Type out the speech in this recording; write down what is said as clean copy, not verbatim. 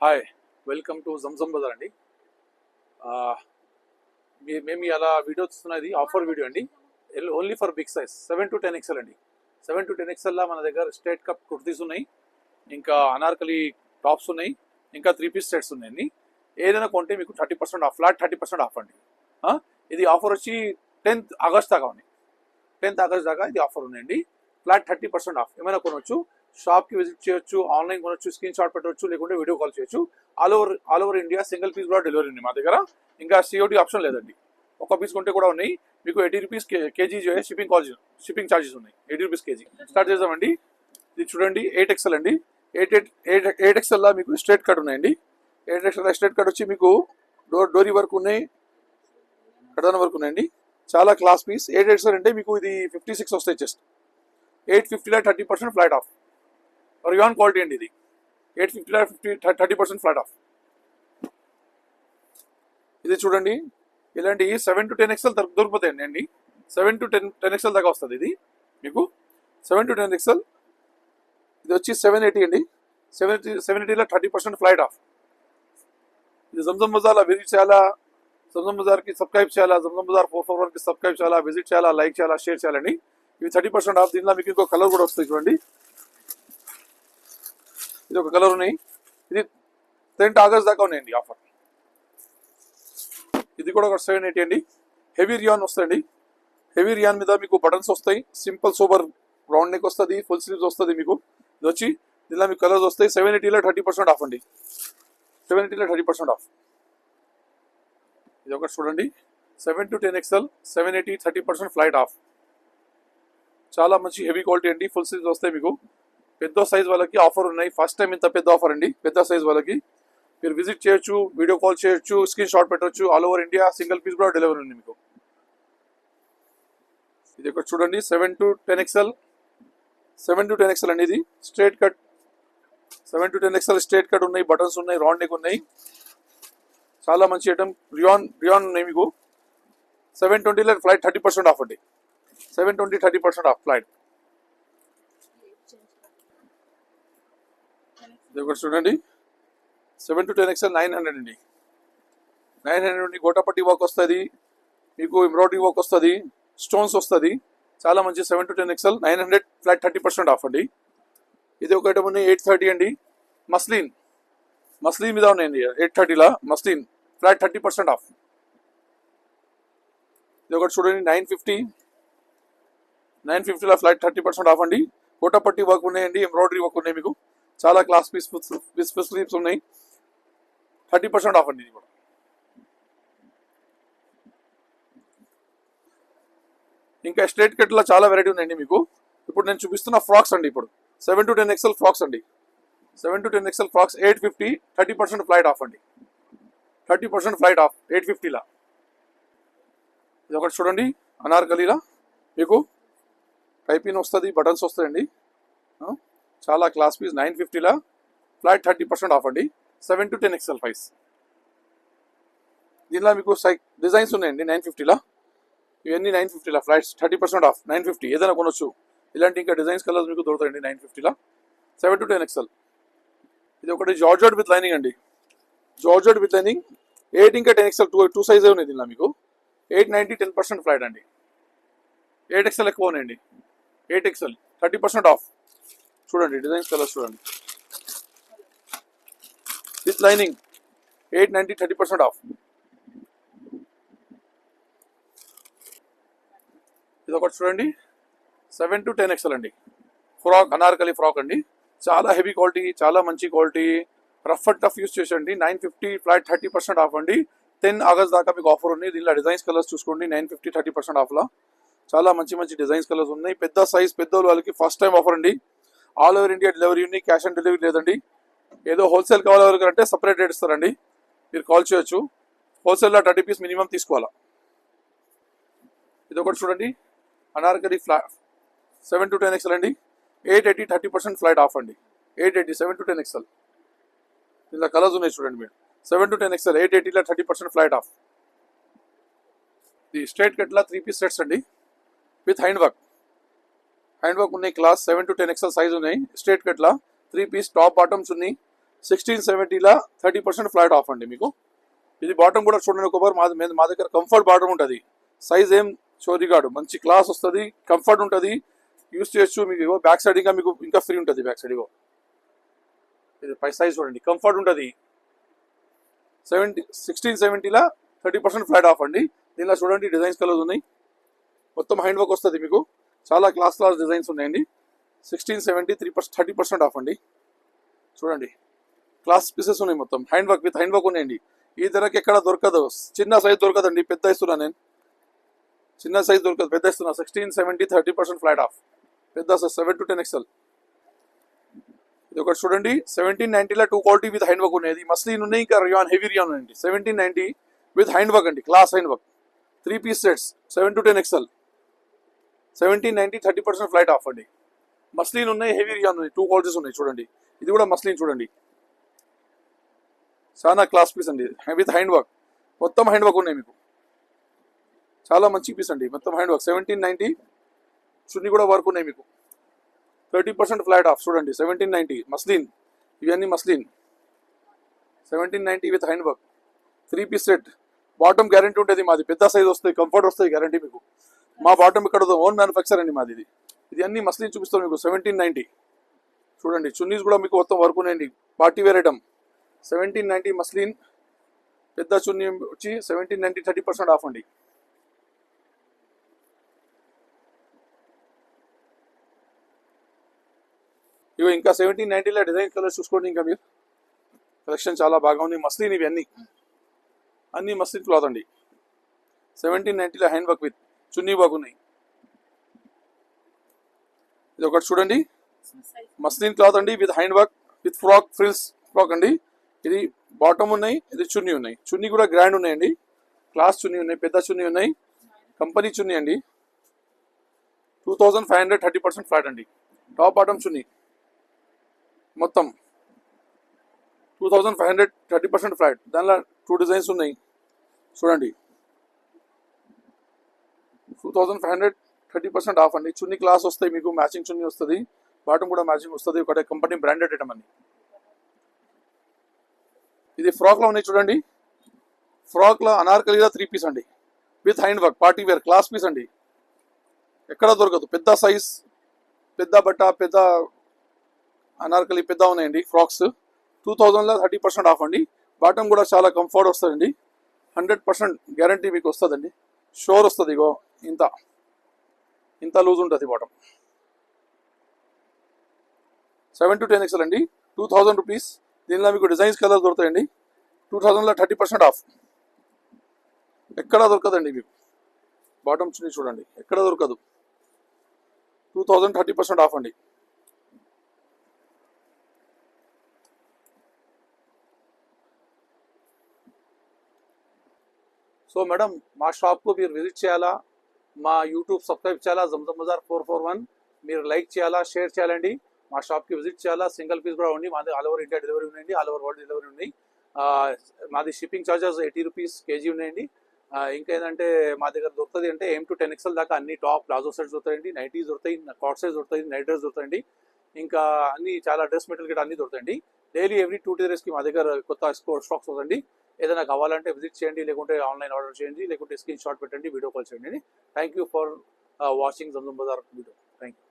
Hi, welcome to Zamzam Bazaar అండి. మేము అలా వీడియో చూస్తున్నది ఆఫర్ వీడియో అండి. Only for big size 7 to 10 XL అండి. 7 to 10 XL మన దగ్గర స్ట్రేట్ కప్ కుర్తీస్ ఉన్నాయి, ఇంకా అనార్కలి టాప్స్ ఉన్నాయి, ఇంకా 3-piece సెట్స్ ఉన్నాయండి. ఏదైనా కొంటే మీకు 30% ఆఫ్, ఫ్లాట్ 30% ఆఫ్ అండి. ఇది ఆఫర్ వచ్చి 10th ఆగస్ట్ దాకా ఉంది. 10th ఆగస్ట్ దాకా ఇది ఆఫర్ ఉందండి. Flat 30% of. ఏమైనా కొనవచ్చు, షాప్కి విజిట్ చేయొచ్చు, ఆన్లైన్ కొనవచ్చు, స్క్రీన్ షాట్ పెట్టవచ్చు, లేకుంటే వీడియో కాల్ చేయొచ్చు. All over India single piece కూడా డెలివరీ ఉంది మా దగ్గర. ఇంకా సిఓడి ఆప్షన్ లేదండి. ఒక పీస్ కొంటే కూడా ఉన్నాయి. మీకు 80 రూపీస్ కేజీ షిప్పింగ్ ఛార్జెస్ ఉన్నాయి. 80 రూపీస్ కేజీ. స్టార్ట్ చేద్దామండి. ఇది చూడండి, 8XL అండి. 8XL లా మీకు స్ట్రేట్ కట్ ఉన్నాయండి. 8XL స్ట్రేట్ కట్ వచ్చి మీకు డోరీ వర్క్ ఉన్నాయి, కడదాన వర్క్ ఉన్నాయండి. చాలా క్లాస్ పీస్. 8XL అంటే మీకు ఇది 56 వస్తాయి చెస్ట్. 850లో 30% ఫ్లాట్ ఆఫ్. రియాన్ క్వాలిటీ అండి ఇది. 850లో 30% ఫ్లాట్ ఆఫ్. ఇది చూడండి, ఇలాంటి 7 to 10 XL దొరికిపోతాయండి అండి. 7 to 10 XL దాకా వస్తుంది ఇది మీకు. 7 to 10 XL ఇది వచ్చి 780 అండి. 780లో 30% ఫ్లాట్ ఆఫ్. ఇది జంజం బజార్లో విజిట్ చేయాలా, జంజం బజార్కి సబ్స్క్రైబ్ చేయాలా, జంజం బజార్ 441కి సబ్స్క్రైబ్ చేయాలా, విజిట్ చేయాలా, లైక్ చేయాలా, షేర్ చేయాలండి. ఇవి 30% ఆఫ్. దీనిలో మీకు ఇంకో కలర్ కూడా వస్తుంది చూడండి. ఇది ఒక కలర్ ఉన్నాయి. ఇది 10th ఆగస్ట్ దాకా ఉన్నాయండి ఆఫర్. ఇది కూడా ఒక 780 అండి. హెవీ రియాన్ వస్తాయండి. హెవీ రియాన్ మీద మీకు బటన్స్ వస్తాయి. సింపుల్ సూపర్ రౌండ్ నెక్ వస్తుంది, ఫుల్ స్లీవ్స్ వస్తుంది మీకు. ఇది వచ్చి దీనిలో మీకు కలర్స్ వస్తాయి. 780లో 30% ఆఫ్ అండి. 780లో 30% ఆఫ్. ఇది ఒకటి చూడండి, 7 to 10 XL 780 30% ఫ్లైట్ ఆఫ్. చాలా మంచి హెవీ క్వాలిటీ అండి. ఫుల్ స్లీవ్స్ వస్తాయి మీకు. పెద్ద సైజ్ వాళ్ళకి ఆఫర్ ఉన్నాయి. ఫస్ట్ టైం ఇంత పెద్ద ఆఫర్ అండి. పెద్ద సైజ్ వాళ్ళకి మీరు విజిట్ చేయొచ్చు, వీడియో కాల్ చేయొచ్చు, స్క్రీన్ షాట్ పెట్టవచ్చు. All over India single piece కూడా డెలివరీ ఉంది మీకు. ఇది ఒకటి చూడండి, 7 to 10 XL 7 to 10 XL అండి. ఇది straight cut 7 to 10 XL straight cut ఉన్నాయి, బటన్స్ ఉన్నాయి, రౌండ్ నెక్ ఉన్నాయి. చాలా మంచి ఐటమ్. రియాన్ ఉన్నాయి మీకు. 720లో ఫ్లైట్ 30% ఆఫ్ అండి. 720 30% ఆఫ్ ఫ్లైట్. ఇది ఒకటి చూడండి, 7 to 10 XL 900 అండి. 900 అండి. గోటాపట్టి వర్క్ వస్తుంది మీకు, ఎంబ్రాయిడరీ వర్క్ వస్తుంది, స్టోన్స్ వస్తుంది. చాలా మంచి 7 to 10 XL 900 ఫ్లాట్ 30% ఆఫ్ అండి. ఇది ఒక ఐటమ్ ఉన్నాయి 830 అండి. మస్లిన్ మీద ఉన్నాయండి 830లా మస్లిన్ ఫ్లాట్ 30% ఆఫ్. ఇది ఒకటి చూడండి, 950లో ఫ్లాట్ 30% ఆఫ్ అండి. గోటాపట్టి వర్క్ ఉన్నాయండి, ఎంబ్రాయిడరీ వర్క్ ఉన్నాయి మీకు. చాలా క్లాస్ పీస్ స్లీవ్స్ ఉన్నాయి. 30% ఆఫ్ అండి. ఇది కూడా ఇంకా స్ట్రేట్ కట్లో చాలా వెరైటీ ఉన్నాయండి మీకు. ఇప్పుడు నేను చూపిస్తున్న ఫ్రాక్స్ అండి. ఇప్పుడు 7 to 10 XL ఫ్రాక్స్ అండి. 7 to 10 XL frocks 850 30% flight of అండి. 30% ఫ్లైట్ ఆఫ్ 850లా. ఇది ఒకటి చూడండి, అనార్కలీలా మీకు పైపింగ్ వస్తుంది, బటన్స్ వస్తాయండి. చాలా క్లాస్ పీస్ 950లా ఫ్లాట్ 30% ఆఫ్ అండి. 7 to 10 XL ప్రైస్. దీనిలో మీకు డిజైన్స్ ఉన్నాయండి 950లా. ఇవన్నీ 950లా ఫ్లాట్స్ 30% ఆఫ్. 950 ఏదైనా కొనొచ్చు. ఇలాంటి ఇంకా డిజైన్స్ కలర్స్ మీకు దొరుకుతాయండి 950లా. 7 to 10 XL. ఇది ఒకటి జార్జెట్ విత్ లైనింగ్ అండి. జార్జెట్ విత్ లైనింగ్ 8 ఇంకా 10 XL టూ సైజే ఉన్నాయి దీనిలో మీకు. 890 10% ఫ్లాట్ అండి. 8XL ఎక్కువ ఉన్నాయండి. 8XL 30% off. చూడండి డిజైన్స్ కలర్స్ చూడండి. With lining 890 30% off. ఇది ఒకటి చూడండి, 7 to 10 XL అండి. ఫ్రాక్, అనార్కలి ఫ్రాక్ అండి. చాలా హెవీ క్వాలిటీ, చాలా మంచి quality, rough and tough use చేసండి. 950 ఫ్లాట్ 30% ఆఫ్ అండి. 10 ఆగస్ట్ దాకా మీకు ఆఫర్ ఉంది. దీనిలో డిజైన్స్ కలర్స్ చూసుకోండి. 950 30% ఆఫ్లా చాలా మంచి డిజైన్స్ కలర్స్ ఉన్నాయి. పెద్ద సైజ్ పెద్దోళ్ళు వాళ్ళకి ఫస్ట్ టైం ఆఫర్ అండి. ఆల్ ఓవర్ ఇండియా డెలివరీ ఉంది. క్యాష్ ఆన్ డెలివరీ లేదండి. ఏదో హోల్సేల్ కావాలంటే సపరేట్ రేట్ ఇస్తారండి. మీరు కాల్ చేయొచ్చు. హోల్సేల్లో 30 పీస్ మినిమం తీసుకోవాలా. ఇది ఒకటి చూడండి, అనార్కలి 7 to 10 XL అండి. 880 30% ఫ్లైట్ ఆఫ్ అండి. 880 7 to 10 XL. ఇలా కలర్స్ ఉన్నాయి చూడండి మీరు. 7 to 10 XL 880లో 30% ఫ్లైట్ ఆఫ్. ఇది స్ట్రేట్ కట్లా 3-piece సెట్స్ అండి విత్ హ్యాండ్ వర్క్ ఉన్నాయి. క్లాస్ 7 to 10 XL సైజ్ ఉన్నాయి. స్ట్రేట్ కట్లా 3-piece టాప్ బాటమ్స్ ఉన్నాయి. 1670లా 30% ఫ్లాట్ ఆఫ్ అండి మీకు. ఇది బాటమ్ కూడా చూడండి ఒక మా దగ్గర కంఫర్ట్ బాటమ్ ఉంటుంది. సైజ్ ఏం చోరీగాడు, మంచి క్లాస్ వస్తుంది, కంఫర్ట్ ఉంటుంది, యూస్ చేయొచ్చు. మీకు ఇగో బ్యాక్ సైడ్ ఇంకా మీకు ఇంకా ఫ్రీ ఉంటుంది. బ్యాక్ సైడ్ ఇగో ఇది పై సైజ్ చూడండి, కంఫర్ట్ ఉంటుంది. 1670లా 30% ఫ్లాట్ ఆఫ్ అండి. దీనిలో చూడండి డిజైన్స్ కలర్స్ ఉన్నాయి, మొత్తం హ్యాండ్ వర్క్ వస్తుంది మీకు. చాలా క్లాస్ డిజైన్స్ ఉన్నాయండి. 1670 30% ఆఫ్ అండి. చూడండి క్లాస్ పీసెస్ ఉన్నాయి, మొత్తం hand work with hand work ఉన్నాయండి. ఈ ధరకి ఎక్కడ దొరకదు. చిన్న సైజ్ దొరకదండి, పెద్ద ఇస్తున్నా నేను. చిన్న సైజ్ దొరకదు, పెద్ద ఇస్తున్నా. 1670 30% ఫ్లాట్ ఆఫ్, పెద్ద సైజ్ 7 to 10 XL. ఇది ఒకటి చూడండి, 1790లా 2 క్వాలిటీ విత్ హ్యాండ్ వర్క్ ఉన్నాయి. మస్లిన్ ఉన్నాయి, ఇంకా రియాన్ హెవీ రియాన్ ఉన్నాయండి. 1790 విత్ హ్యాండ్ వర్క్ అండి, class hand work, 3 piece sets, 7 to 10 XL. 1790 30% flat off అండి. మస్లిన్ ఉన్నాయి, హెవీ రియాన్ ఉన్నాయి, 2 క్వాలిటీస్ ఉన్నాయి. చూడండి ఇది కూడా మస్లిన్ చూడండి, చాలా క్లాస్ పీస్ అండి విత్ హ్యాండ్ వర్క్. మొత్తం హ్యాండ్ వర్క్ ఉన్నాయి మీకు, చాలా మంచి పీస్ అండి, మొత్తం హ్యాండ్ వర్క్. 1790 చున్నీ కూడా వర్క్ ఉన్నాయి మీకు. 30% ఫ్లాట్ ఆఫ్ చూడండి. 1790 మస్లిన్, ఇవన్నీ muslin. 1790 with hand work, 3 piece set. Bottom guarantee ఉంటుంది మాది, పెద్ద సైజ్ వస్తాయి, కంఫర్ట్ వస్తాయి, గ్యారంటీ మీకు. మా బాటమ్ ఇక్కడ ఓన్ మ్యానుఫ్యాక్చర్ అండి మాది. ఇది అన్ని మస్లిన్ చూపిస్తాం మీకు. 1790 చూడండి, చున్నీస్ కూడా మీకు మొత్తం వర్క్ ఉన్నాయండి, పార్టీ వేర్ ఐటమ్. 1790 మస్లిన్, పెద్ద చున్నీ వచ్చి 1790 30% ఆఫ్ అండి. ఇవి ఇంకా 1790లా డిజైన్ కలర్స్ చూసుకోండి. ఇంకా మీరు కలెక్షన్ చాలా బాగా ఉంది. మస్లిన్ ఇవి అన్ని మస్లిన్ క్లాత్ అండి. 1790లా hand work with chunni work ఉన్నాయి. ఇది ఒకటి చూడండి, మస్లిన్ క్లాత్ అండి with hand work with frock frills frock అండి. ఇది బాటమ్ ఉన్నాయి, ఇది చున్నీ ఉన్నాయి. చున్నీ కూడా గ్రాండ్ ఉన్నాయండి, క్లాస్ చున్నీ ఉన్నాయి, పెద్ద చున్నీ ఉన్నాయి, కంపెనీ చున్నీ అండి. 2500 30% ఫ్లాట్ అండి. టాప్ బాటమ్ చున్నీ మొత్తం 2500 30% ఫ్లాట్. దానిలో 2 డిజైన్స్ ఉన్నాయి చూడండి. 2500 30% ఆఫ్ అండి. చున్నీ క్లాస్ వస్తాయి మీకు, మ్యాచింగ్ చున్నీ వస్తుంది, బాటమ్ కూడా మ్యాచింగ్ వస్తుంది. ఒకటే కంపెనీ బ్రాండెడ్ ఐటమ్ అండి. ఇది ఫ్రాక్లో ఉన్నాయి చూడండి, ఫ్రాక్లో అనార్కలిగా 3 పీస్ అండి with hand work, party wear class piece అండి. ఎక్కడ దొరకదు, పెద్ద సైజ్, పెద్ద బట్ట, పెద్ద అనార్కలి పెద్ద ఉన్నాయండి ఫ్రాక్స్. 2000లా 30% ఆఫ్ అండి. బాటమ్ కూడా చాలా కంఫర్ట్ వస్తుందండి, 100% గ్యారంటీ మీకు వస్తుందండి, షోర్ వస్తుంది. ఇగో ఇంత లూజ్ ఉంటుంది బాటమ్. 7 to 10 XL అండి, 2000 రూపీస్. దీనిలో మీకు డిజైన్స్ కలర్ దొరుకుతాయండి. 2000లా 30% ఆఫ్, ఎక్కడ దొరకదండి మీకు. బాటమ్ చున్నీ చూడండి, ఎక్కడ దొరకదు. 2000 30% ఆఫ్ అండి. సో మేడం, మా షాప్కు మీరు విజిట్ చేయాలా, మా యూట్యూబ్ సబ్స్క్రైబ్ చేయాలా, జంజం బజార్ 441 మీరు లైక్ చేయాలా, షేర్ చేయాలండి. మా షాప్కి విజిట్ చేయాలా. సింగిల్ పీస్ కూడా ఉంది మాది, ఆల్ ఓవర్ ఇండియా డెలివరీ ఉన్నాయండి, ఆల్ ఓవర్ వరల్డ్ డెలివరీ ఉన్నాయి. మాది షిప్పింగ్ ఛార్జెస్ 80 రూపీస్ కేజీ ఉన్నాయండి. ఇంకా ఏంటంటే మా దగ్గర దొరుకుతుంది అంటే M to 10 XL దాకా అన్ని టాప్ ప్లాజో సెట్స్ దొరుకుతాయండి, నైటీస్ దొరుకుతాయి, కాట్ సైజ్ దొరుకుతాయి, నైట్ డ్రెస్ దొరుకుతాయండి, ఇంకా అన్ని చాలా డ్రెస్ మెటీరియల్ కూడా అన్ని దొరుకుతాయండి. డైలీ ఎవ్రీ 2 daysకి మా దగ్గర కొత్త స్టాక్స్ వస్తుంది. ఏదైనా కావాలంటే విజిట్ చేయండి, లేకుంటే ఆన్లైన్ ఆర్డర్ చేయండి, లేకుంటే స్క్రీన్ షాట్ పెట్టండి, వీడియో కాల్ చేయండి. Thank you for watching Jamjam Bazaar video. Thank you.